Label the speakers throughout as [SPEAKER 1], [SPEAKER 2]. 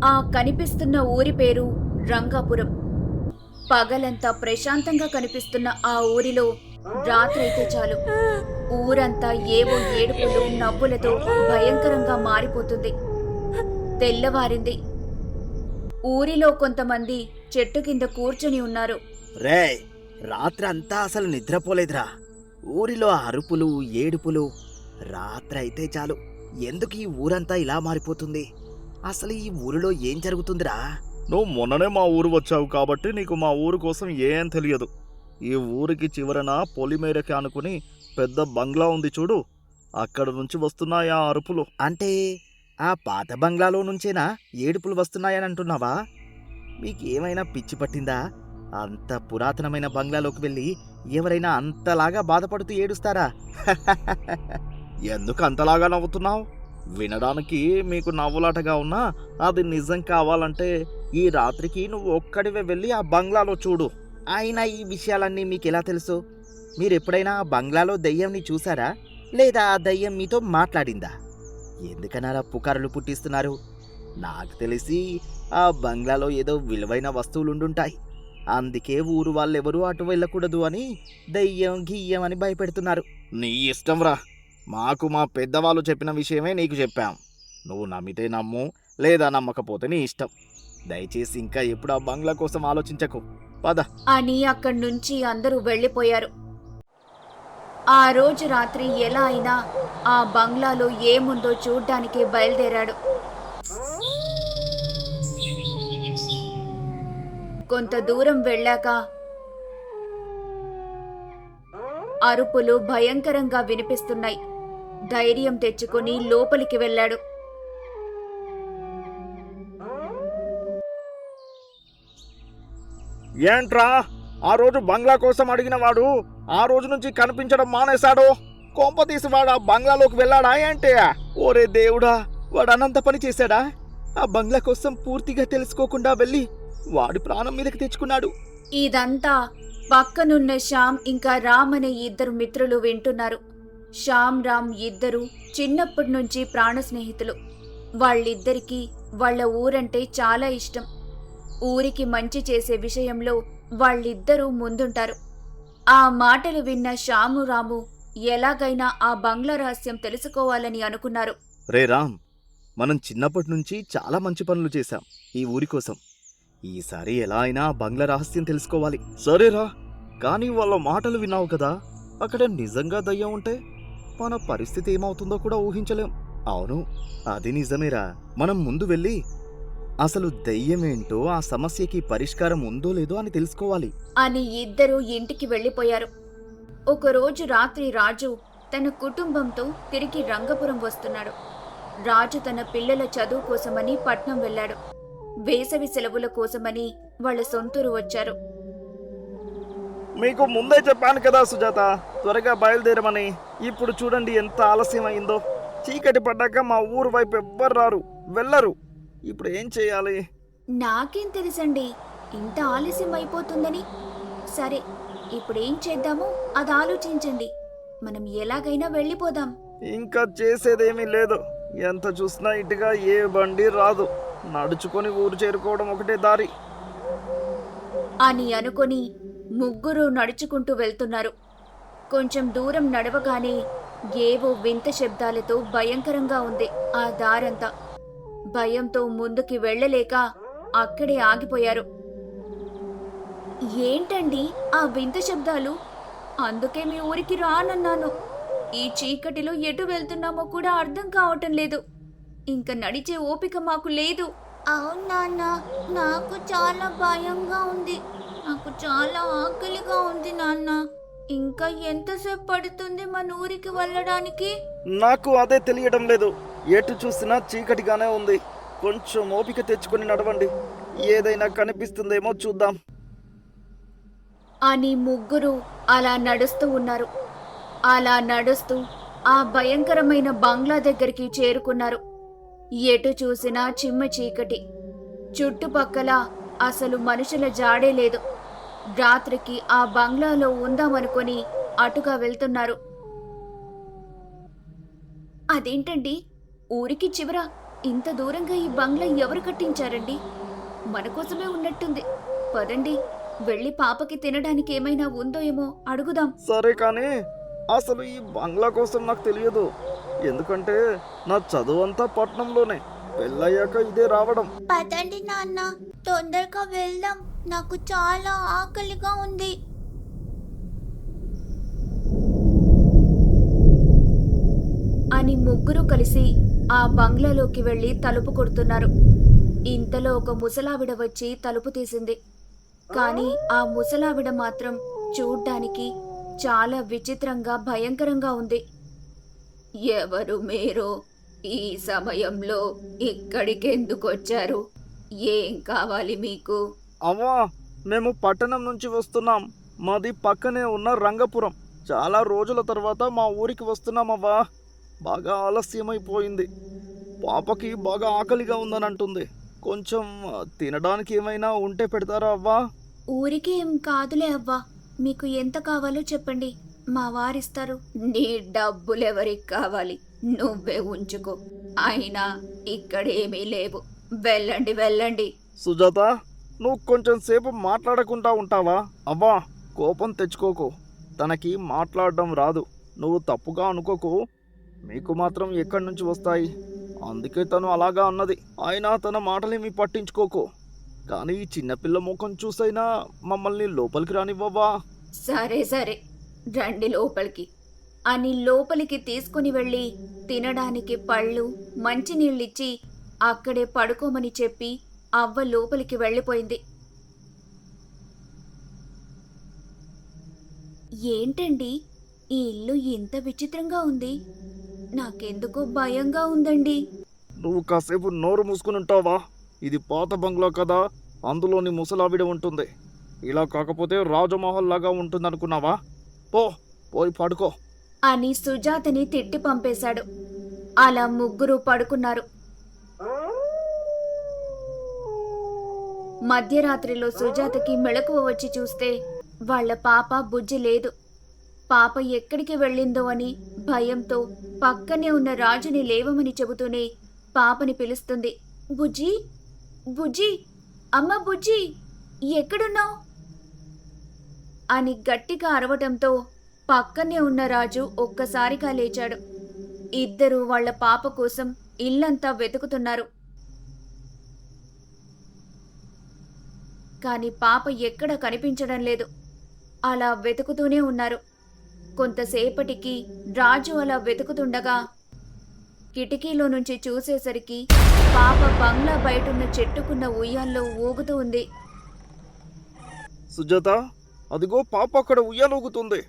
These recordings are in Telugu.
[SPEAKER 1] ఆ కనిపిస్తున్న ఊరి పేరు రంగాపురం. పగలంతా ప్రశాంతంగా కనిపిస్తున్న ఆ ఊరిలో రాత్రైతే చాలు ఊరంతా ఏవో ఏడుపులు నవ్వులతో భయంకరంగా మారిపోతుంది. తెల్లవారింది. ఊరిలో కొంతమంది చెట్టు కింద కూర్చొని ఉన్నారు.
[SPEAKER 2] రేయ్, రాత్రంతా అసలు నిద్రపోలేదురా. ఊరిలో అరుపులు ఏడుపులు. రాత్రైతే చాలు ఎందుకు ఈ ఊరంతా ఇలా మారిపోతుంది? అసలు ఈ ఊరిలో ఏం జరుగుతుందిరా?
[SPEAKER 3] నువ్వు మొన్ననే మా ఊరు వచ్చావు కాబట్టి నీకు మా ఊరు కోసం ఏం తెలియదు. ఈ ఊరికి చివరన పొలిమేరకి అనుకుని పెద్ద బంగ్లా ఉంది చూడు, అక్కడ నుంచి వస్తున్నాయి ఆ అరుపులు.
[SPEAKER 2] అంటే ఆ పాత బంగ్లాలో నుంచేనా ఏడుపులు వస్తున్నాయని అంటున్నావా? మీకేమైనా పిచ్చి పట్టిందా? అంత పురాతనమైన బంగ్లాలోకి వెళ్ళి ఎవరైనా అంతలాగా బాధపడుతూ ఏడుస్తారా?
[SPEAKER 3] ఎందుకు అంతలాగా నవ్వుతున్నావు? వినడానికి మీకు నవ్వులాటగా ఉన్నా అది నిజం కావాలంటే ఈ రాత్రికి నువ్వు ఒక్కడివే వెళ్ళి ఆ బంగ్లాలో చూడు.
[SPEAKER 2] అయినా ఈ విషయాలన్నీ మీకెలా తెలుసు? మీరెప్పుడైనా ఆ బంగ్లాలో దయ్యంని చూసారా? లేదా ఆ దయ్యం మీతో మాట్లాడిందా? ఎందుకనారా పుకారులు పుట్టిస్తున్నారు? నాకు తెలిసి ఆ బంగ్లాలో ఏదో విలువైన వస్తువులుండుంటాయి. అందుకే ఊరు వాళ్ళెవరూ అటు వెళ్ళకూడదు అని దయ్యం గియ్యం అని భయపెడుతున్నారు.
[SPEAKER 3] నీ ఇష్టంరా. మాకు మా పెద్దవాళ్ళు చెప్పిన విషయమే నీకు చెప్పాం. నువ్వు నమ్మితే నమ్ము, లేదా నమ్మకపోతే నీ ఇష్టం. దయచేసి ఇంకా ఎప్పుడు ఆ బంగ్లా కోసం ఆలోచించకు. పద
[SPEAKER 1] అని అక్కడి నుంచి అందరూ వెళ్ళిపోయారు. ఆ రోజు రాత్రి ఎలా అయినా ఆ బంగ్లాలో ఏముందో చూడ్డానికి బయలుదేరాడు. కొంత దూరం వెళ్ళాక అరుపులు భయంకరంగా వినిపిస్తున్నాయి. ధైర్యం తెచ్చుకొని లోపలికి వెళ్ళాడు.
[SPEAKER 3] ఏంట్రా, ఆ రోజు బంగ్లా కోసం అడిగిన వాడు ఆ రోజు నుంచి కనిపించడం మానేశాడు? కొంపతీసి వాడు ఆ బంగ్లాలోకి వెళ్ళాడా ఏంటి?
[SPEAKER 2] ఓరే దేవుడా, వాడు అనంత పని చేశాడా? ఆ బంగ్లా కోసం పూర్తిగా తెలుసుకోకుండా వెళ్ళి వాడి ప్రాణం మీదకి తెచ్చుకున్నాడు.
[SPEAKER 1] ఇదంతా పక్కనున్న శ్యామ్ ఇంకా రామ్ అనే ఇద్దరు మిత్రులు వింటున్నారు. శ్యామ్ రామ్ ఇద్దరు చిన్నప్పటి నుంచి ప్రాణ స్నేహితులు. వాళ్ళిద్దరికీ వాళ్ళ ఊరంటే చాలా ఇష్టం. ఊరికి మంచి చేసే విషయంలో వాళ్ళిద్దరూ ముందుంటారు. ఆ మాటలు విన్న శ్యాము రాము ఎలాగైనా ఆ బంగ్లా రహస్యం తెలుసుకోవాలని అనుకున్నారు.
[SPEAKER 2] రే రామ్, మనం చిన్నప్పటి నుంచి చాలా మంచి పనులు చేశాం ఈ ఊరి కోసం. ఈసారి ఎలా అయినా ఆ బంగ్లా రహస్యం తెలుసుకోవాలి.
[SPEAKER 3] సరేరా, కానీ వాళ్ళ మాటలు విన్నావు కదా, అక్కడ నిజంగా దయ్యం ఉంటే మన పరిస్థితి ఏమవుతుందో కూడా ఊహించలేం.
[SPEAKER 2] అవును, అది నిజమేరా. మనం ముందు వెళ్ళి అసలు దయ్యమేంటో, ఆ సమస్యకి పరిష్కారం ఉందో లేదో అని తెలుసుకోవాలి
[SPEAKER 1] అని ఇద్దరూ ఇంటికి వెళ్ళిపోయారు. ఒకరోజు రాత్రి రాజు తన కుటుంబంతో తిరిగి రంగపురం వస్తున్నాడు. రాజు తన పిల్లల చదువు కోసమని పట్నం వెళ్ళాడు. వేసవి సెలవుల కోసమని వాళ్ళ సొంతూరు వచ్చారు.
[SPEAKER 3] మీకు ముందే చెప్పాను కదా సుజాత, త్వరగా బయలుదేరమని. ఇప్పుడు చూడండి ఎంత ఆలస్యం అయిందో. చీకటి పడ్డాక మా ఊరు వైపు ఎవ్వరు రారు, వెళ్ళరు. ఇప్పుడు ఏం చేయాలి?
[SPEAKER 1] నాకేం తెలుసండి ఇంత ఆలస్యం అయిపోతుందని. సరే, ఇప్పుడేం చేద్దామో అది ఆలోచించండి. మనం ఎలాగైనా వెళ్ళిపోదాం.
[SPEAKER 3] ఇంకా చేసేదేమీ లేదు. ఎంత చూసినా ఇటుగా ఏ బండి రాదు. నడుచుకొని ఊరు చేరుకోవడం ఒకటే దారి
[SPEAKER 1] అని అనుకొని ముగ్గురు నడుచుకుంటూ వెళ్తున్నారు. కొంచెం దూరం నడవగానే ఏవో వింత శబ్దాలతో భయంకరంగా ఉంది ఆ దారంతా. భయంతో ముందుకి వెళ్ళలేక అక్కడే ఆగిపోయారు. ఏంటండి ఆ వింత శబ్దాలు? అందుకే మీ ఊరికి రానన్నాను. ఈ చీకటిలో ఎటు వెళ్తున్నామో కూడా అర్థం కావటం లేదు. ఇంక నడిచే ఓపిక మాకు లేదు. అవునా, నాకు చాలా భయంగా ఉంది. నాకు చాలా ఆకలిగా ఉంది నాన్న. ఇంకా ఎంతసేపు పడుతుంది మన ఊరికి వెళ్ళడానికి?
[SPEAKER 3] నాకు అదే తెలియడం లేదు. ఎటు చూసినా చీకటిగానే ఉంది. కొంచెం ఓపిక తెచ్చుకొని నడవండి, ఏదైనా కనిపిస్తుందేమో చూద్దాం
[SPEAKER 1] అని ముగ్గురు అలా నడుస్తూ ఉన్నారు. అలా నడుస్తూ ఆ భయంకరమైన బంగ్లా దగ్గరికి చేరుకున్నారు. ఎటు చూసినా చిమ్మ చీకటి. చుట్టుపక్కల అసలు మనుషుల జాడే లేదు. రాత్రికి ఆ బంగ్లాలో ఉందామనుకొని అటుగా వెళ్తున్నారు. అదేంటండి, ఊరికి చివర ఇంత దూరంగా ఈ బంగ్లా ఎవరు కట్టించారండి? మన కోసమే ఉన్నట్టుంది. పదండి, వెళ్ళి పాపకి తినడానికి ఏమైనా ఉందో ఏమో అడుగుదాం.
[SPEAKER 3] సరే కానీ అసలు ఈ బంగ్లా కోసం నాకు తెలియదు. ఎందుకంటే నా చదువు అంతా పట్నంలోనే. పెళ్ళయ్యాక ఇదే రావడం.
[SPEAKER 4] పదండి నాన్న, తొందరగా వెళ్దాం. నాకు చాలా ఆకలిగా ఉంది.
[SPEAKER 1] అని ముగ్గురు కలిసి ఆ బంగ్లాలోకి వెళ్లి తలుపు కొడుతున్నారు. ఇంతలో ఒక ముసలావిడ వచ్చి తలుపు తీసింది. కానీ ఆ ముసలావిడ మాత్రం చూడ్డానికి చాలా విచిత్రంగా భయంకరంగా ఉంది. ఎవరు మీరు? ఈ సమయంలో ఇక్కడికెందుకొచ్చారు? ఏం కావాలి మీకు?
[SPEAKER 3] అవ్వా, మేము పట్టణం నుంచి వస్తున్నాం. మాది పక్కనే ఉన్న రంగపురం. చాలా రోజుల తర్వాత మా ఊరికి వస్తున్నామవ్వా. బాగా ఆలస్యమైపోయింది. పాపకి బాగా ఆకలిగా ఉందని అంటుంది. కొంచెం తినడానికి ఏమైనా ఉంటే పెడతారా అవ్వా?
[SPEAKER 1] ఊరికి ఏం కాదులే అవ్వా, మీకు ఎంత కావాలో చెప్పండి, మా వారిస్తారు. నీ డబ్బులెవరికి కావాలి? నువ్వే ఉంచుకో. అయినా ఇక్కడేమీ లేవు. వెళ్ళండి వెళ్ళండి.
[SPEAKER 3] సుజాత, నువ్వు కొంచెం సేపు మాట్లాడకుండా ఉంటావా? అవ్వా, కోపం తెచ్చుకోకు. తనకి మాట్లాడడం రాదు. నువ్వు తప్పుగా అనుకోకు. మీకు మాత్రం ఎక్కడి నుంచి వస్తాయి? అందుకే తను అలాగా అన్నది. అయినా తన మాటలేమి పట్టించుకోకు. కానీ ఈ చిన్నపిల్ల ముఖం చూసైనా మమ్మల్ని లోపలికి రానివ్వవా?
[SPEAKER 1] సరే సరే, రండి లోపలికి అని లోపలికి తీసుకుని వెళ్ళి తినడానికి పళ్ళు మంచినీళ్ళిచ్చి అక్కడే పడుకోమని చెప్పి అవ్వ లోపలికి వెళ్ళిపోయింది. ఏంటండి, ఈ ఇల్లు ఇంత విచిత్రంగా ఉంది? నాకెందుకో భయంగా ఉందండి.
[SPEAKER 3] నువ్వు కాసేపు నోరు మూసుకుని ఉంటావా? ఇది పాత బంగ్లా కదా, అందులోని ముసలావిడ ఉంటుంది. ఇలా కాకపోతే రాజమహల్ లాగా ఉంటుందనుకున్నావా? పోయి పడుకో
[SPEAKER 1] అని సుజాతని తిట్టి పంపేశాడు. అలా ముగ్గురు పడుకున్నారు. మధ్యరాత్రిలో సుజాతకి మెలకువ వచ్చి చూస్తే వాళ్ళ పాప బుజ్జి లేదు. పాప ఎక్కడికి వెళ్ళిందో అని భయంతో పక్కనే ఉన్న రాజుని లేవమని చెబుతూనే పాపని పిలుస్తుంది. బుజ్జి, బుజ్జి, అమ్మ బుజ్జి, ఎక్కడున్నావు అని గట్టిగా అరవటంతో పక్కనే ఉన్న రాజు ఒక్కసారిగా లేచాడు. ఇద్దరూ వాళ్ళ పాప కోసం ఇల్లంతా వెతుకుతున్నారు. కాని పాప ఎక్కడ కనిపించడం లేదు. అలా వెతుకుతూనే ఉన్నారు. కొంతసేపటికి రాజు అలా వెతుకుతుండగా కిటికీలో నుంచి చూసేసరికి పాప బంగ్లా బయటున్న చెట్టుకున్న ఉయ్యాల్లో ఊగుతూ ఉంది.
[SPEAKER 3] సుజాత, అదిగో పాప అక్కడ ఉయ్యాలూగుతుంది.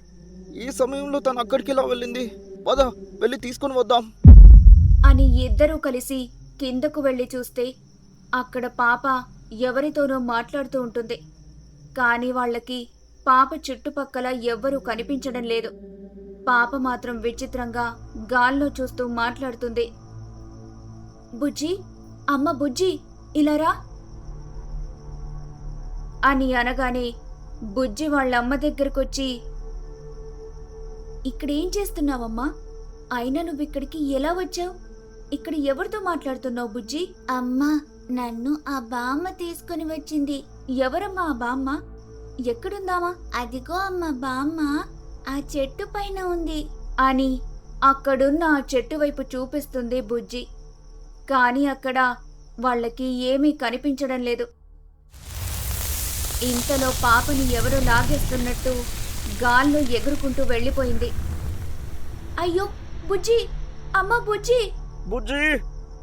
[SPEAKER 3] ఈ సమయంలో తను అక్కడికి ఎలా వెళ్ళింది? పద, వెళ్ళి తీసుకుని వద్దాం
[SPEAKER 1] అని ఇద్దరూ కలిసి కిందకు వెళ్ళి చూస్తే అక్కడ పాప ఎవరితోనో మాట్లాడుతూ ఉంటుంది. కానీ వాళ్ళకి పాప చుట్టుపక్కల ఎవ్వరూ కనిపించడం లేదు. పాప మాత్రం విచిత్రంగా గాల్లో చూస్తూ మాట్లాడుతుంది. బుజ్జి, అమ్మ బుజ్జి, ఇలా రా అని అనగానే బుజ్జి వాళ్ళమ్మ దగ్గరకొచ్చి, ఇక్కడేం చేస్తున్నావమ్మా? అయినా నువ్విక్కడికి ఎలా వచ్చావు? ఇక్కడ ఎవరితో మాట్లాడుతున్నావు బుజ్జి?
[SPEAKER 4] అమ్మా, నన్ను ఆ బామ్మ తీసుకుని వచ్చింది.
[SPEAKER 1] ఎవరమ్మా ఆ బామ్మ? ఎక్కడుందామా?
[SPEAKER 4] అదిగో అమ్మ, బామ్మ ఆ చెట్టు పైన ఉంది
[SPEAKER 1] అని అక్కడున్న ఆ చెట్టు వైపు చూపిస్తుంది బుజ్జి. కానీ అక్కడ వాళ్ళకి ఏమీ కనిపించడం లేదు. ఇంతలో పాపని ఎవరో లాగేస్తున్నట్టు గాల్లో ఎగురుకుంటూ వెళ్ళిపోయింది. అయ్యో బుజ్జి, అమ్మ బుజ్జి,
[SPEAKER 3] బుజ్జి,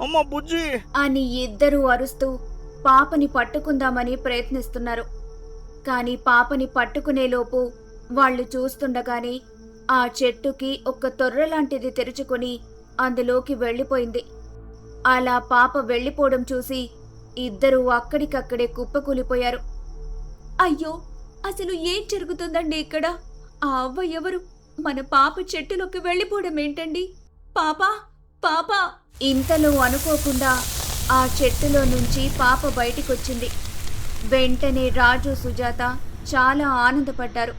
[SPEAKER 3] అమ్మ బుజ్జి
[SPEAKER 1] అని ఇద్దరూ అరుస్తూ పాపని పట్టుకుందామని ప్రయత్నిస్తున్నారు. కానీ పాపని పట్టుకునేలోపు వాళ్ళు చూస్తుండగానే ఆ చెట్టుకి ఒక తొర్రలాంటిది తెరుచుకొని అందులోకి వెళ్ళిపోయింది. అలా పాప వెళ్ళిపోవడం చూసి ఇద్దరూ అక్కడికక్కడే కుప్పకూలిపోయారు. అయ్యో, అసలు ఏం జరుగుతుందండి ఇక్కడ? ఆ అవ్వ ఎవరు? మన పాప చెట్టులోకి వెళ్ళిపోవడం ఏంటండి? పాపా, పాపా! ఇంతలో అనుకోకుండా ఆ చెట్టులో నుంచి పాప బయటికొచ్చింది. వెంటనే రాజు, సుజాత చాలా ఆనందపడ్డారు.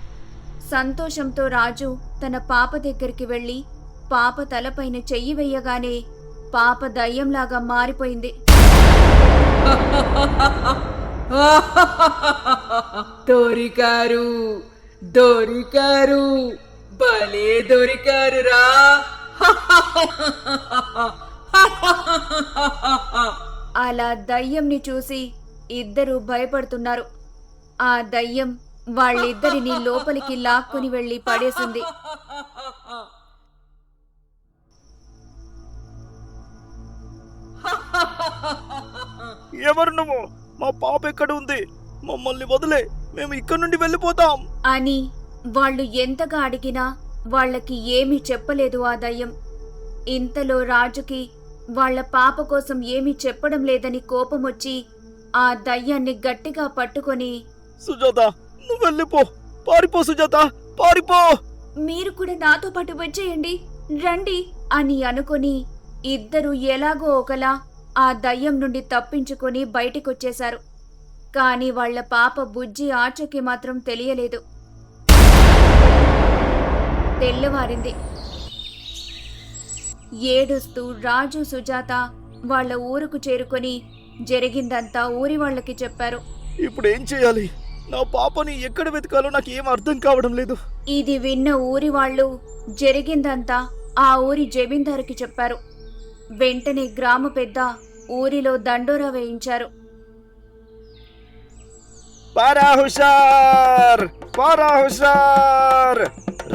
[SPEAKER 1] సంతోషంతో రాజు తన పాప దగ్గరికి వెళ్ళి పాప తలపైన చెయ్యి వెయ్యగానే పాప దయ్యంలాగా మారిపోయింది.
[SPEAKER 5] దొరికారు దొరికారు భలే దొరికారురా.
[SPEAKER 1] అలా దయ్యంని చూసి ఇద్దరూ భయపడుతున్నారు. ఆ దయ్యం వాళ్ళిద్దరిని లోపలికి లాక్కుని వెళ్లి పడేసింది.
[SPEAKER 3] ఎవరు నువ్వు? మా పాప ఎక్కడ ఉంది? మమ్మల్ని వదిలే, మేము ఇక్కడి నుండి వెళ్ళిపోతాం
[SPEAKER 1] అని వాళ్ళు ఎంతగా అడిగినా వాళ్ళకి ఏమీ చెప్పలేదు ఆ దయ్యం. ఇంతలో రాజుకి వాళ్ళ పాప కోసం ఏమీ చెప్పడం లేదని కోపమొచ్చి ఆ దయ్యాన్ని గట్టిగా పట్టుకొని,
[SPEAKER 3] సుజాత, నువ్వు వెళ్ళిపో, పారిపో సుజాత, పారిపో.
[SPEAKER 1] మీరు కూడా నాతో పాటు వచ్చేయండి, రండి అని అనుకొని ఇద్దరు ఎలాగో ఒకలా ఆ దయ్యం నుండి తప్పించుకొని బయటికొచ్చేశారు. కాని వాళ్ల పాప బుజ్జి ఆచూకీ మాత్రం తెలియలేదు. తెల్లవారింది. ఏడుస్తూ రాజు సుజాత వాళ్ళ ఊరుకు చేరుకొని జరిగిందంతా ఊరి వాళ్ళకి చెప్పారు.
[SPEAKER 3] ఇప్పుడు ఏం చేయాలి? నా పాపని ఎక్కడ వెతకాలో నాకు ఏం అర్థం కావడం లేదు.
[SPEAKER 1] ఇది విన్న ఊరి వాళ్ళు జరిగిందంతా ఆ ఊరి జమీందారుకి చెప్పారు. వెంటనే గ్రామ పెద్ద ఊరిలో దండోరా వేయించారు.
[SPEAKER 3] పారా హుషార్, పారా హుషార్!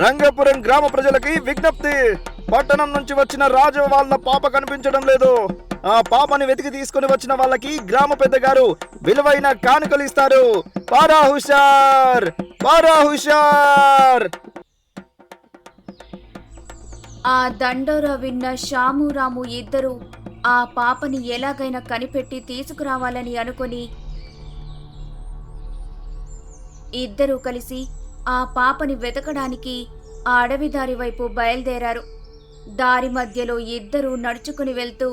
[SPEAKER 3] రంగపురం గ్రామ ప్రజలకి విజ్ఞప్తి. పట్టణం నుంచి వచ్చిన రాజు వాళ్ళ పాప కనిపించడం లేదు. ఆ పాపని వెతికి తీసుకుని వచ్చిన వాళ్ళకి గ్రామ పెద్ద గారు విలువైన కానుకలు ఇస్తారు. పారా హుషార్, పారా హుషార్!
[SPEAKER 1] ఆ దండోరా విన్న శ్యాము రాము ఇద్దరూ ఆ పాపని ఎలాగైనా కనిపెట్టి తీసుకురావాలని అనుకుని ఇద్దరూ కలిసి ఆ పాపని వెతకడానికి ఆ అడవి దారి వైపు బయలుదేరారు. దారి మధ్యలో ఇద్దరూ నడుచుకుని వెళ్తూ,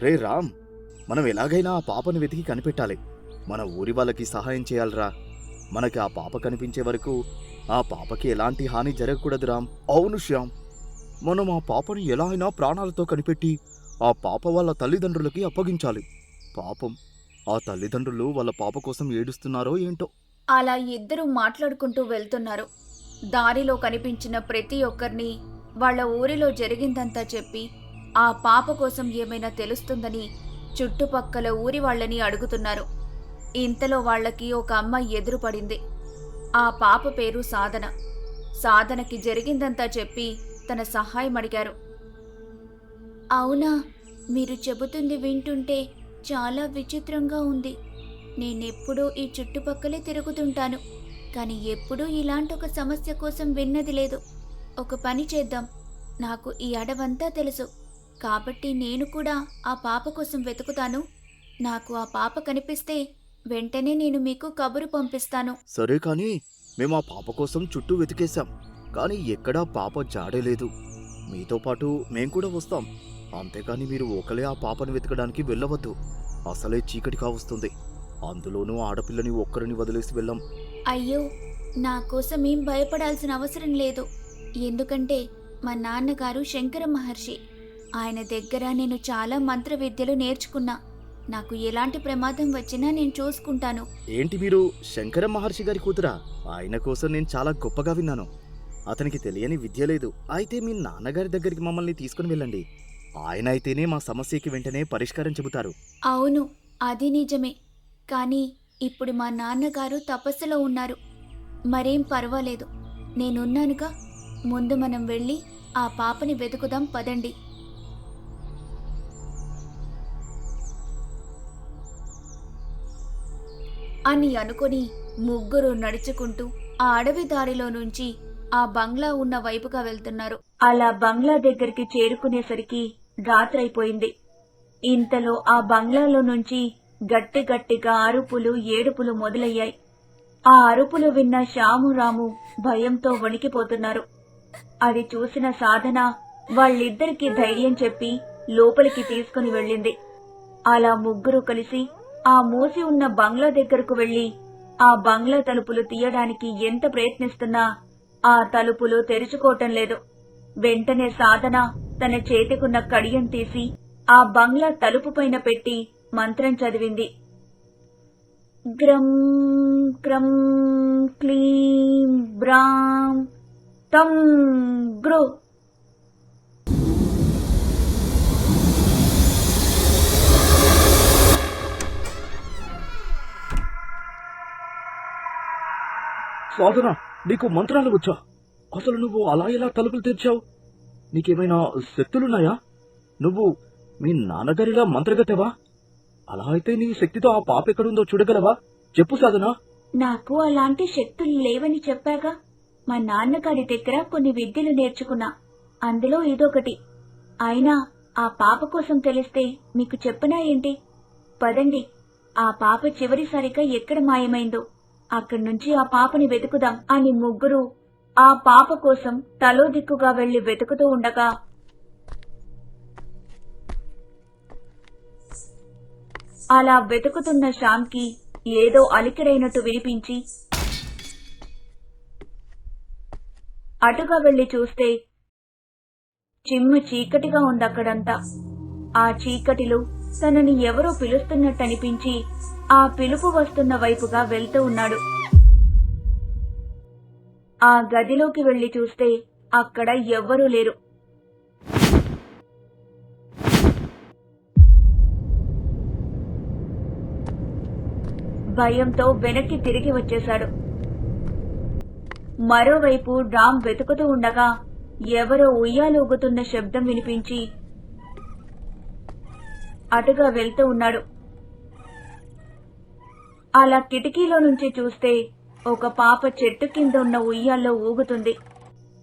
[SPEAKER 3] రే రామ్, మనం ఎలాగైనా ఆ పాపని వెతికి కనిపెట్టాలి. మన ఊరి వాళ్ళకి సహాయం చేయాలిరా. మనకి ఆ పాప కనిపించే వరకు ఆ పాపకి ఎలాంటి హాని జరగకూడదు రామ్. అవును శ్యామ్, మనం ఆ పాపని ఎలా అయినా ప్రాణాలతో కనిపెట్టి ఆ పాప వాళ్ళ తల్లిదండ్రులకి అప్పగించాలి. పాపం, ఆ తల్లిదండ్రులు వాళ్ళ పాప కోసం ఏడుస్తున్నారో ఏంటో.
[SPEAKER 1] అలా ఇద్దరూ మాట్లాడుకుంటూ వెళ్తున్నారు. దారిలో కనిపించిన ప్రతి ఒక్కరిని వాళ్ళ ఊరిలో జరిగిందంతా చెప్పి ఆ పాప కోసం ఏమైనా తెలుస్తుందని చుట్టుపక్కల ఊరి వాళ్ళని అడుగుతున్నారు. ఇంతలో వాళ్ళకి ఒక అమ్మాయి ఎదురుపడింది. ఆ పాప పేరు సాధన. సాధనకి జరిగిందంతా చెప్పి తన సహాయం అడిగారు. అవునా, మీరు చెబుతుంది వింటుంటే చాలా విచిత్రంగా ఉంది. నేనెప్పుడూ ఈ చుట్టుపక్కలే తిరుగుతుంటాను, కానీ ఎప్పుడూ ఇలాంటి ఒక సమస్య కోసం విన్నది లేదు. ఒక పని చేద్దాం. నాకు ఈ అడవంతా తెలుసు కాబట్టి నేను కూడా ఆ పాప కోసం వెతుకుతాను. నాకు ఆ పాప కనిపిస్తే వెంటనే నేను మీకు కబురు పంపిస్తాను.
[SPEAKER 3] సరే, కానీ మేము ఆ పాప కోసం చుట్టూ వెతికేశాం, కానీ ఎక్కడా పాప జాడే లేదు. మీతో పాటు మేం కూడా వస్తాం. అంతేకాని మీరు ఒకలే ఆ పాపను వెతకడానికి వెళ్ళవద్దు. అసలే చీకటి కావస్తుంది. అందులోనూ ఆడపిల్లని ఒక్కరిని వదిలేసి వెళ్ళాం.
[SPEAKER 1] అయ్యో, నా కోసం ఏం భయపడాల్సిన అవసరం లేదు. ఎందుకంటే మా నాన్నగారు శంకర మహర్షి. ఆయన దగ్గర నేను చాలా మంత్ర విద్యలు నేర్చుకున్నా. నాకు ఎలాంటి ప్రమాదం వచ్చినా నేను చూసుకుంటాను.
[SPEAKER 3] ఏంటి, మీరు శంకర మహర్షి గారి కూతురా? ఆయన కోసం నేను చాలా గొప్పగా విన్నాను. అతనికి తెలియని విద్య లేదు. అయితే మీ నాన్నగారి దగ్గరికి మమ్మల్ని తీసుకుని వెళ్ళండి. ఆయన అయితేనే మా సమస్యకి వెంటనే పరిష్కారం చెబుతారు.
[SPEAKER 1] అవును, అది నిజమే. కానీ ఇప్పుడు మా నాన్నగారు తపస్సులో ఉన్నారు. మరేం పర్వాలేదు, నేనున్నానుగా. ముందు మనం వెళ్ళి ఆ పాపని వెతుకుదాం, పదండి. అని అనుకుని ముగ్గురు నడుచుకుంటూ ఆ అడవి దారిలో నుంచి ఆ బంగ్లా ఉన్న వైపుగా వెళ్తున్నారు. అలా బంగ్లా దగ్గరికి చేరుకునేసరికి రాత్రైపోయింది. ఇంతలో ఆ బంగ్లాలో నుంచి గట్టి గట్టిగా అరుపులు, ఏడుపులు మొదలయ్యాయి. ఆ అరుపులు విన్న శ్యాము రాము భయంతో వణికిపోతున్నారు. అది చూసిన సాధన వాళ్ళిద్దరికీ ధైర్యం చెప్పి లోపలికి తీసుకుని వెళ్ళింది. అలా ముగ్గురు కలిసి ఆ మూసి ఉన్న బంగ్లా దగ్గరకు వెళ్లి ఆ బంగ్లా తలుపులు తీయడానికి ఎంత ప్రయత్నిస్తున్నా ఆ తలుపులు తెరుచుకోవటం లేదు. వెంటనే సాధన తన చేతికున్న కడియం తీసి ఆ బంగ్లా తలుపు పైన పెట్టి మంత్రం చదివింది. గ్రం క్రం క్లీం బ్రాం తం గ్రో.
[SPEAKER 3] సాధన, నీకు మంత్రాలు వచ్చా? అసలు నువ్వు అలా ఎలా తలుపులు తెరిచావు? నీకేమైనా శక్తులున్నాయా? నువ్వు మీ నాన్నగారిలా మంత్రగతవా? అలా అయితే నీ శక్తితో ఆ పాప ఎక్కడుందో చూడగలవా? చెప్పు సాధన.
[SPEAKER 1] నాకు అలాంటి శక్తులు లేవని చెప్పాగా. మా నాన్నగారి దగ్గర కొన్ని విద్యలు నేర్చుకున్నా, అందులో ఇదొకటి. అయినా ఆ పాప కోసం తెలిస్తే మీకు చెప్పనా ఏంటి? పదండి, ఆ పాప చివరిసారిగా ఎక్కడ మాయమైందో అక్కడి నుంచి ఆ పాపని వెతుకుదాం అని ముగ్గురు ఆ పాప కోసం తలో దిక్కుగా వెళ్లి వెతుకుతూ ఉండగా అలా వెతుకుతున్న శ్యామ్కి ఏదో అలికిడైనట్టు వినిపించి అటుగా వెళ్లి చూస్తే చిమ్ము చీకటిగా ఉందక్కడంతా. ఆ చీకటిలో తనని ఎవరో పిలుస్తున్నట్టనిపించి ఆ పిలుపు వస్తున్న వైపుగా వెళ్తూ ఉన్నాడు. ఆ గదిలోకి వెళ్లి చూస్తే అక్కడ ఎవ్వరూ లేరు. భయంతో వెనక్కి తిరిగి వచ్చేశాడు. మరోవైపు రామ్ వెతుకుతూ ఉండగా ఎవరో ఉయ్యాలూగుతున్న శబ్దం వినిపించి అటుగా వెళ్తూ ఉన్నాడు. అలా కిటికీలో నుంచి చూస్తే ఒక పాప చెట్టు కింద ఉన్న ఉయ్యాల్లో ఊగుతుంది.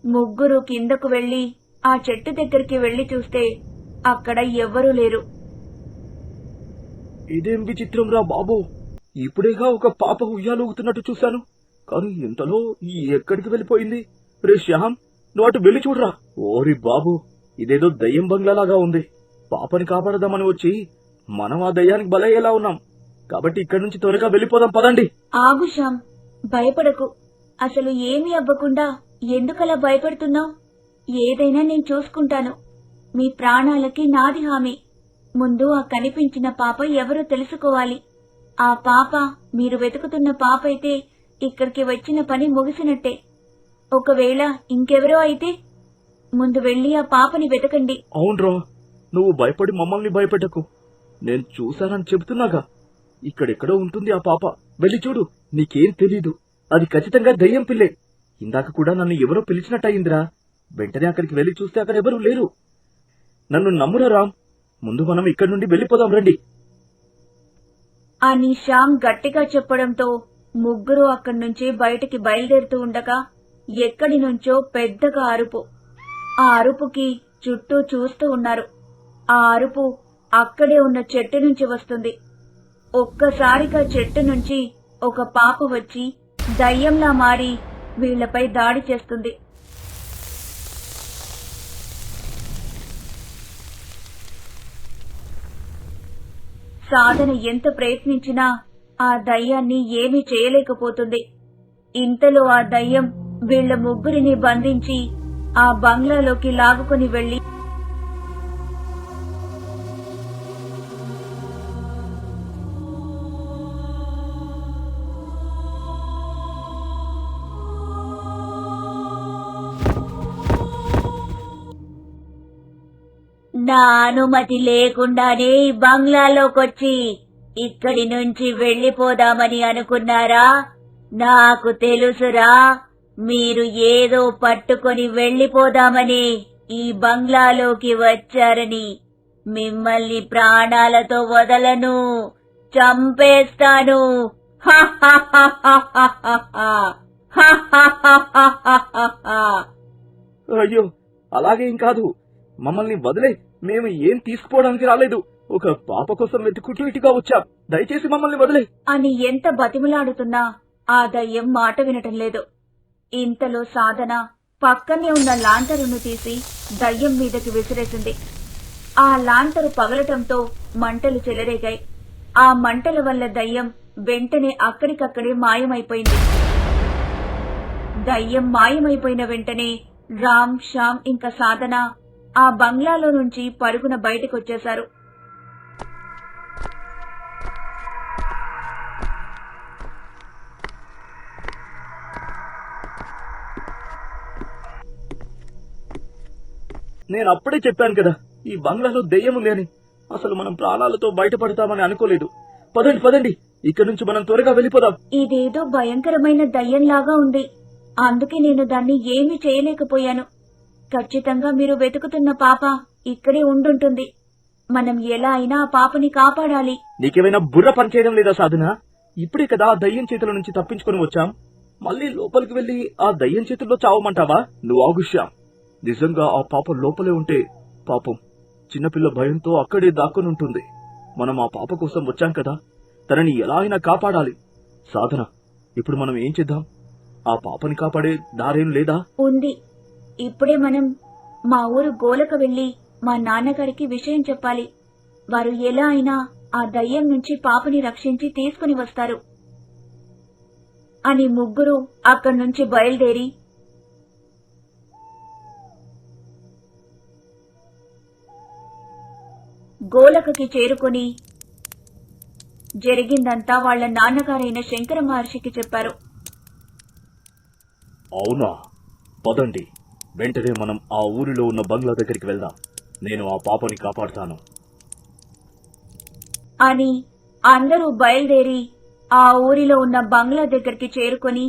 [SPEAKER 1] ముగ్గురు కిందకు వెళ్లి ఆ చెట్టు దగ్గరికి వెళ్లి చూస్తే అక్కడ ఎవ్వరూ లేరు.
[SPEAKER 3] ఇదేం విచిత్రం రా బాబు! ఇప్పుడేగా ఒక పాప ఉయ్యాలూగుతున్నట్టు చూశాను, కానీ ఇంతలో ఎక్కడికి వెళ్ళిపోయింది? రే శ్యామ్, నువ్వు అటు వెళ్ళి చూడరా. ఓరి బాబు, ఇదేదో దయ్యం బంగ్లాలాగా ఉంది. పాపని కాపాడదామని వచ్చి మనం ఆ దయ్యానికి బలయ్యేలా ఉన్నాం. కాబట్టి ఇక్కడి నుంచి త్వరగా వెళ్ళిపోదాం, పదండి.
[SPEAKER 1] ఆగు శ్యామ్, భయపడకు. అసలు ఏమీ అవ్వకుండా ఎందుకలా భయపడుతున్నావు? ఏదైనా నేను చూసుకుంటాను. మీ ప్రాణాలకి నాది హామీ. ముందు ఆ కనిపించిన పాప ఎవరో తెలుసుకోవాలి. ఆ పాప మీరు వెతుకుతున్న పాప అయితే ఇక్కడికి వచ్చిన పని ముగిసినట్టే. ఒకవేళ ఇంకెవరో అయితే ముందు వెళ్లి ఆ పాపని వెతకండి.
[SPEAKER 3] అవునరా, నువ్వు భయపడి మమ్మల్ని భయపెట్టకు. నేను చూశానని చెబుతున్నాగా. ఇక్కడెక్కడో ఉంటుంది ఆ పాప, వెళ్ళి చూడు. నీకేం తెలీదు, అది ఖచ్చితంగా దయ్యం పిల్లే. ఇందాక కూడా నన్ను ఎవరో పిలిచినట్టయిందిరా. వెంటనే అక్కడికి వెళ్లి చూస్తే అక్కడ ఎవరూ లేరు. నన్ను నమ్మురా రామ్, ముందు మనం ఇక్కడి నుండి వెళ్ళిపోదాం, రండి
[SPEAKER 1] అని శ్యామ్ గట్టిగా చెప్పడంతో ముగ్గురు అక్కడి నుంచి బయటికి బయలుదేరుతూ ఉండగా ఎక్కడి నుంచో పెద్దగా అరుపు. ఆ అరుపుకి చుట్టూ చూస్తూ ఉన్నారు. ఆ అరుపు అక్కడే ఉన్న చెట్టు నుంచి వస్తుంది. ఒక్కసారిగా చెట్టు నుంచి ఒక పాప వచ్చి దయ్యంలా మారి వీళ్లపై దాడి చేస్తుంది. సాధన ఎంత ప్రయత్నించినా ఆ దయ్యాన్ని ఏమీ చేయలేకపోతుంది. ఇంతలో ఆ దయ్యం వీళ్ల ముగ్గురిని బంధించి ఆ బంగ్లాలోకి లాగుకొని వెళ్లి నా అనుమతి లేకుండానే ఈ బంగ్లాలోకొచ్చి ఇక్కడి నుంచి వెళ్లిపోదామని అనుకున్నారా? నాకు తెలుసురా, మీరు ఏదో పట్టుకొని వెళ్లిపోదామని ఈ బంగ్లాలోకి వచ్చారని. మిమ్మల్ని ప్రాణాలతో వదలను, చంపేస్తాను.
[SPEAKER 3] అయ్యో, అలాగేం కాదు. మమ్మల్ని వదిలే, మేము ఏం తీసుకుపోవడానికి రాలేదు. ఒక పాప కోసం వెతుకుంటూ ఇటుగా వచ్చాం. దయచేసి మమ్మల్ని వదిలే
[SPEAKER 1] అని ఎంత బతిమలాడుతున్నా ఆ దయ్యం మాట వినటం లేదు. ఇంతలో సాధన పక్కనే ఉన్న లాంతరును తీసి దయ్యం మీదకి విసిరేసింది. ఆ లాంతరు పగలటంతో మంటలు చెలరేగాయి. ఆ మంటల వల్ల దయ్యం వెంటనే అక్కడికక్కడే మాయమైపోయింది. దయ్యం మాయమైపోయిన వెంటనే రామ్, శ్యామ్ ఇంకా సాధన ఆ బంగ్లాలో నుంచి పరుగున బయటకొచ్చేశారు.
[SPEAKER 3] నేను అప్పుడే చెప్పాను కదా, ఈ బంగ్లాలో దెయ్యం ఉంది అని. అసలు మనం ప్రాణాలతో బయటపడతామని అనుకోలేదు. పదండి పదండి, ఇక్కడి నుంచి మనం త్వరగా వెళ్ళిపోదాం.
[SPEAKER 1] ఇదేదో భయంకరమైన దయ్యంలాగా ఉంది. అందుకే నేను దాన్ని ఏమీ చేయలేకపోయాను. ఖచ్చితంగా మీరు వెతుకుతున్న పాప ఇక్కడే ఉండుంటుంది. మనం ఎలా అయినా ఆ పాపని కాపాడాలి.
[SPEAKER 3] నీకేమైనా బుర్ర పనిచేయడం లేదా సాధన? ఇప్పుడే కదా ఆ దయ్యం చేతుల నుంచి తప్పించుకొని వచ్చాం. మళ్ళీ లోపలికి వెళ్లి ఆ దయ్యం చేతుల్లో చావమంటావా? నువ్వు ఆగుష్యా. నిజంగా ఆ పాప లోపలే ఉంటే పాపం చిన్నపిల్ల భయంతో అక్కడే దాక్కునుంటుంది. మనం ఆ పాప కోసం వచ్చాం కదా, తనని ఎలా అయినా కాపాడాలి. సాధన, ఇప్పుడు మనం ఏం చేద్దాం? ఆ పాపని కాపాడే దారేం లేదా?
[SPEAKER 1] ఉంది. ఇప్పుడే మనం మా ఊరు గోలకు వెళ్లి మా నాన్నగారికి విషయం చెప్పాలి. వారు ఎలా అయినా ఆ దయ్యం నుంచి పాపని రక్షించి తీసుకుని వస్తారు అని ముగ్గురు అక్కడి నుంచి బయలుదేరి గోలకకి చేరుకుని జరిగిందంతా వాళ్ల నాన్నగారైన శంకర మహర్షికి చెప్పారు.
[SPEAKER 3] అవునా? పదండి, వెంటనే మనం ఆ ఊరిలో ఉన్న బంగ్లా దగ్గరికి వెళ్దాం. నేను ఆ పాపని కాపాడుతాను
[SPEAKER 1] అని అందరూ బయలుదేరి ఆ ఊరిలో ఉన్న బంగ్లా దగ్గరికి చేరుకుని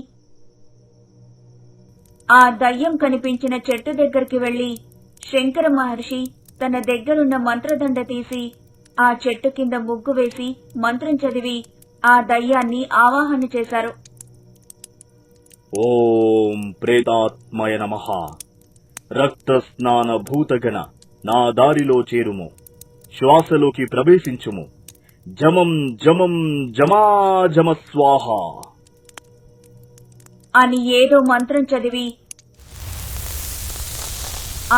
[SPEAKER 1] ఆ దయ్యం కనిపించిన చెట్టు దగ్గరికి వెళ్లి శంకర మహర్షి తన దగ్గరున్న మంత్రదండ తీసి ఆ చెట్టు కింద ముగ్గు వేసి మంత్రం చదివి ఆ దయ్యాన్ని ఆవాహన చేశారు.
[SPEAKER 3] ఓం ప్రేతాత్మయ నమః. రక్త స్నాన భూతగణ నా దారిలో చేరుము. శ్వాసలోకి ప్రవేశించుము. జమం జమం జమాజమ స్వాహ
[SPEAKER 1] అని ఏదో మంత్రం చదివి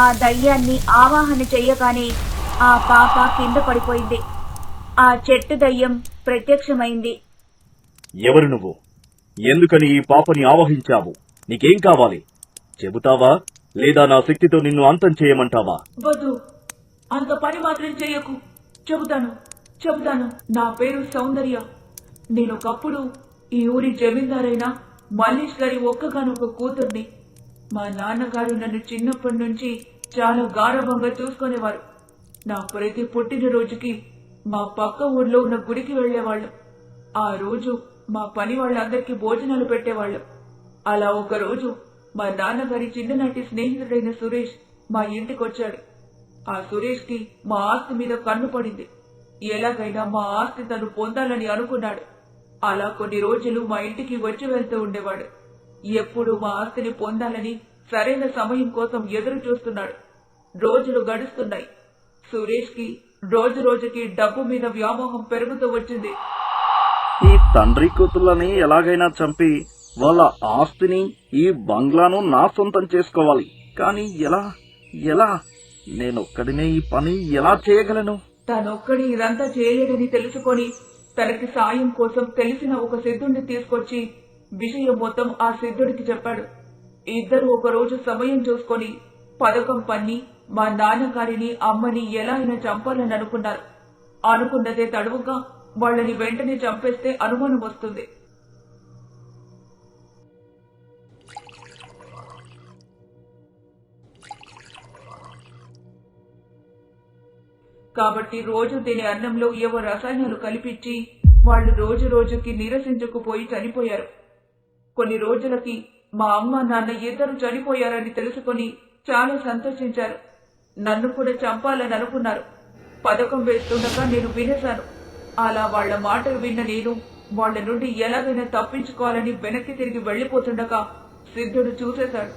[SPEAKER 1] ఆ దయ్యాన్ని ఆవాహన చెయ్యగానే ఆ పాప కింద పడిపోయింది. ఆ చెట్టు దయ్యం ప్రత్యక్షమైంది.
[SPEAKER 3] ఎవరు నువ్వు? ఎందుకని ఈ పాపని ఆవహించావు? నీకేం కావాలి? చెబుతావా లేదా నా శక్తితో నిన్ను అంతం చేయమంటావా?
[SPEAKER 5] వద్దు, అంత పని మాత్రం చెయ్యకు. చెబుతాను. నా పేరు సౌందర్య. నేనొకప్పుడు ఈ ఊరి జమీందారైన మల్లేష్ గారి ఒక్కగానొక కూతుర్ని. మా నాన్నగారు నన్ను చిన్నప్పటి నుంచి చాలా గారభంగా చూసుకునేవారు. నా ప్రతి పుట్టినరోజుకి మా పక్క ఊర్లో ఉన్న గుడికి వెళ్లేవాళ్ళు. ఆ రోజు మా పని వాళ్ళందరికీ భోజనాలు పెట్టేవాళ్ళు. అలా ఒక రోజు మా నాన్నగారి చిన్ననాటి స్నేహితుడైన సురేష్ మా ఇంటికొచ్చాడు. ఆ సురేష్ కి మా ఆస్తి మీద కన్ను పడింది. ఎలాగైనా మా ఆస్తి తను పొందాలని అనుకున్నాడు. అలా కొన్ని రోజులు మా ఇంటికి వచ్చి వెళ్తూ ఉండేవాడు. ఎప్పుడు మా ఆస్తిని పొందాలని సరైన సమయం కోసం ఎదురు చూస్తున్నాడు. రోజులు గడుస్తున్నాయి. సురేష్ కి రోజు రోజుకి డబ్బు మీద వ్యామోహం పెరుగుతూ వచ్చింది.
[SPEAKER 3] ఈ తండ్రి కూతుళ్ళని ఎలాగైనా చంపి వాళ్ళ ఆస్తిని, ఈ బంగ్లాను నా సొంతం చేసుకోవాలి. కానీ ఎలా? నేనొక్కడినే ఈ పని ఎలా చేయగలను?
[SPEAKER 5] తనొక్కడి ఇదంతా చేయలేదని తెలుసుకొని తనకి సాయం కోసం తెలిసిన ఒక సిద్ధుడిని తీసుకొచ్చి విషయం మొత్తం ఆ సిద్ధుడికి చెప్పాడు. ఇద్దరు ఒక రోజు సమయం చూసుకొని పథకం పన్ని మా నాన్నగారిని, అమ్మని ఎలా అయినా చంపాలని అనుకున్నారు. అనుకున్నదే తడువుగా వాళ్ళని వెంటనే చంపేస్తే అనుమానం వస్తుంది. కాబట్టి రోజు తినే అన్నంలో ఏవో రసాయనాలు కలిపించి వాళ్ళు రోజు రోజుకి నీరసించుకుపోయి చనిపోయారు. కొన్ని రోజులకి మా అమ్మ నాన్న ఇద్దరు చనిపోయారని తెలుసుకుని చాలా సంతోషించారు. నన్ను కూడా చంపాలని అనుకున్నారు. పథకం వేస్తుండగా నేను వినేశాను. అలా వాళ్ల మాటలు విన్న నేను వాళ్ల నుండి ఎలాగైనా తప్పించుకోవాలని వెనక్కి తిరిగి వెళ్లిపోతుండగా సిద్ధుడు చూసేశాడు.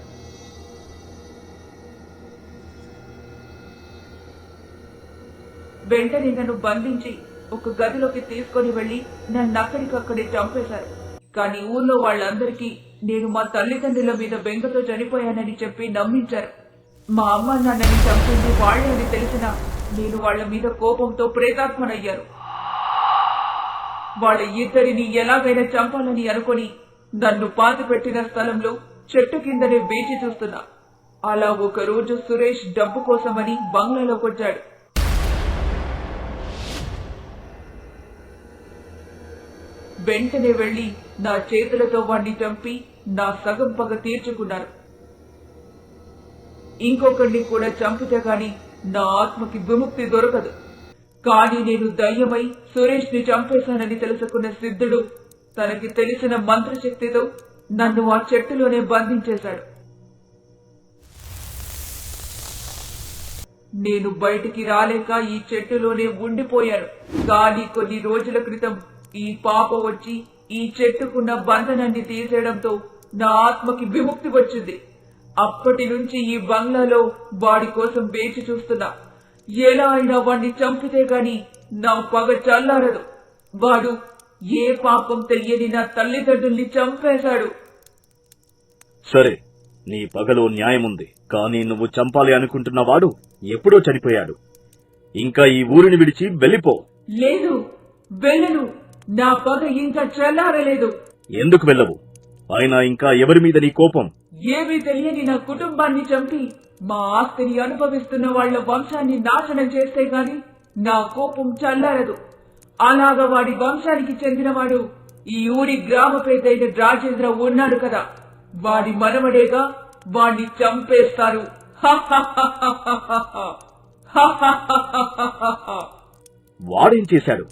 [SPEAKER 5] వెంటనే నన్ను బంధించి ఒక గదిలోకి తీసుకుని వెళ్లి నన్ను అక్కడికక్కడే చంపేశారు. కానీ ఊర్లో వాళ్ళందరికీ నేను మా తల్లిదండ్రుల మీద బెంగతో చనిపోయానని చెప్పి నమ్మించారు. మా అమ్మ నాన్నని చంపింది వాళ్లే అని తెలిసినా నేను వాళ్ల మీద కోపంతో ప్రేతాత్మనయ్యాను. వాళ్ళ ఇద్దరిని ఎలాగైనా చంపాలని అనుకుని నన్ను పాతిపెట్టిన స్థలంలో చెట్టు కిందనే వేచి చూస్తున్నా. అలా ఒకరోజు సురేష్ డబ్బు కోసమని బంగ్లాలోకి వచ్చాడు. వెంటనే వెళ్లి నా చేతులతో వాణ్ణి చంపి నా సగం పగ తీర్చుకున్నారు. ఇంకొకరిని కూడా చంపితే గాని నా ఆత్మకి విముక్తి దొరకదు. కానీ నేను దయ్యమై సురేష్ ని చంపేశానని తెలుసుకున్న సిద్ధుడు తనకి తెలిసిన మంత్రశక్తితో నన్ను ఆ చెట్టులోనే బంధించేశాడు. నేను బయటికి రాలేక ఈ చెట్టులోనే ఉండిపోయాను. కానీ కొన్ని రోజుల క్రితం ఈ పాప వచ్చి ఈ చెట్టుకున్న బంధనాన్ని తీసేయడంతో నా ఆత్మకి విముక్తి వచ్చింది. అప్పటి నుంచి ఈ బంగ్లాలో వాడి కోసం వేచి చూస్తున్నా. ఎలా అయినా వాడిని చంపితే గాని నా పగ చల్లారదు. వాడు ఏ పాపం తెలియని నా తల్లిదండ్రుల్ని చంపేశాడు.
[SPEAKER 6] సరే, నీ పగలో న్యాయముంది. కానీ నువ్వు చంపాలి అనుకుంటున్న వాడు ఎప్పుడో చనిపోయాడు. ఇంకా ఈ ఊరిని విడిచి వెళ్ళిపో.
[SPEAKER 5] లేదు, వెళ్ళను. నా పగ ఇంకా చల్లారలేదు.
[SPEAKER 6] ఎందుకు వెళ్ళవు? అయినా ఇంకా ఎవరి మీద నీ కోపం?
[SPEAKER 5] ఏమీ తెలియని నా కుటుంబాన్ని చంపి మా ఆస్తిని అనుభవిస్తున్న వాళ్ల వంశాన్ని నాశనం చేస్తే గాని నా కోపం చల్లారదు. అలాగా వాడి వంశానికి చెందినవాడు ఈ ఊరి గ్రామ పెద్దయిన రాజేంద్ర ఉన్నాడు కదా, వాడి మనవడేగా. వాణ్ణి చంపేస్తారు.
[SPEAKER 6] వాడేం చేశాడు?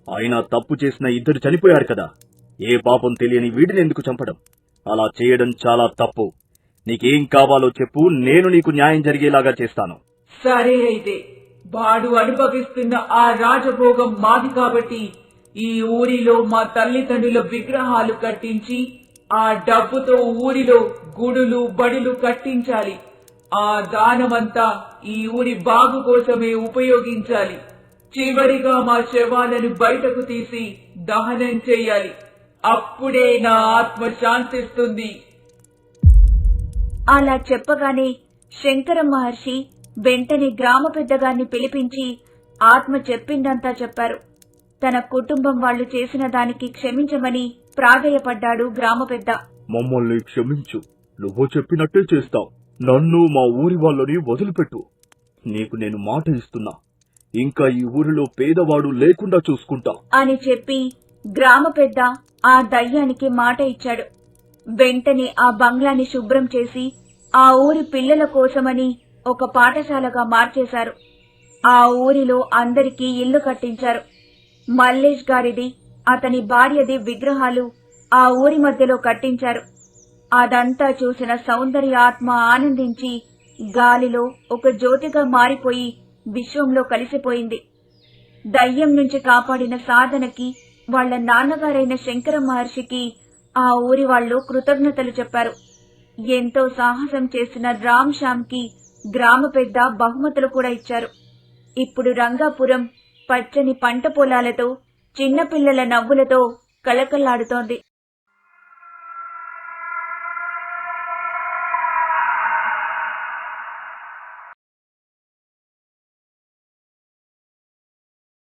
[SPEAKER 6] అయినా తప్పు చేసిన ఇద్దరు చనిపోయారు కదా. ఏ పాపం తెలియని వీడిని ఎందుకు చంపడం? అలా చేయడం చాలా తప్పు. నీకేం కావాలో చెప్పు, నేను నీకు న్యాయం జరిగేలాగా చేస్తాను.
[SPEAKER 5] సరే అయితే, వాడు అనుభవిస్తున్న ఆ రాజభోగం మాది కాబట్టి ఈ ఊరిలో మా తల్లిదండ్రుల విగ్రహాలు కట్టించి ఆ డబ్బుతో ఊరిలో గుడులు బడులు కట్టించాలి. ఆ దానమంతా ఈ ఊరి బాగు కోసమే ఉపయోగించాలి. చివరిగా మా శవాలను బయటకు తీసి దహనం చేయాలి. అప్పుడే నా ఆత్మ శాంతిస్తుంది.
[SPEAKER 1] అలా చెప్పగానే శంకర మహర్షి వెంటనే గ్రామ పెద్దగాన్ని పిలిపించి ఆత్మ చెప్పిందంతా చెప్పారు. తన కుటుంబం వాళ్లు చేసిన దానికి క్షమించమని ప్రాధేయపడ్డాడు గ్రామ పెద్ద.
[SPEAKER 6] మమ్మల్ని క్షమించు. నువ్వు చెప్పినట్టే చేస్తాం. నన్ను మా ఊరి వాళ్ళని వదిలిపెట్టు. నీకు నేను మాట ఇస్తున్నా. ఇంకా ఈ ఊరిలో పేదవాడు లేకుండా చూసుకుంటా
[SPEAKER 1] అని చెప్పి గ్రామ పెద్ద ఆ దయ్యానికి మాట ఇచ్చాడు. వెంటనే ఆ బంగ్లాని శుభ్రం చేసి ఆ ఊరి పిల్లల కోసమని ఒక పాఠశాలగా మార్చేశారు. ఆ ఊరిలో అందరికీ ఇల్లు కట్టించారు. మల్లేష్ గారిది, అతని భార్యది విగ్రహాలు ఆ ఊరి మధ్యలో కట్టించారు. అదంతా చూసిన సౌందర్య ఆత్మ ఆనందించి గాలిలో ఒక జ్యోతిగా మారిపోయి విశ్వంలో కలిసిపోయింది. దయ్యం నుంచి కాపాడిన సాధనకి వాళ్ల నాన్నగారైన శంకర మహర్షికి ఆ ఊరి వాళ్లు కృతజ్ఞతలు చెప్పారు. ఎంతో సాహసం చేసిన రామ్ శ్యామ్కి గ్రామ పెద్ద బహుమతులు కూడా ఇచ్చారు. ఇప్పుడు రంగాపురం పచ్చని పంట పొలాలతో చిన్నపిల్లల నవ్వులతో కళకళలాడుతోంది.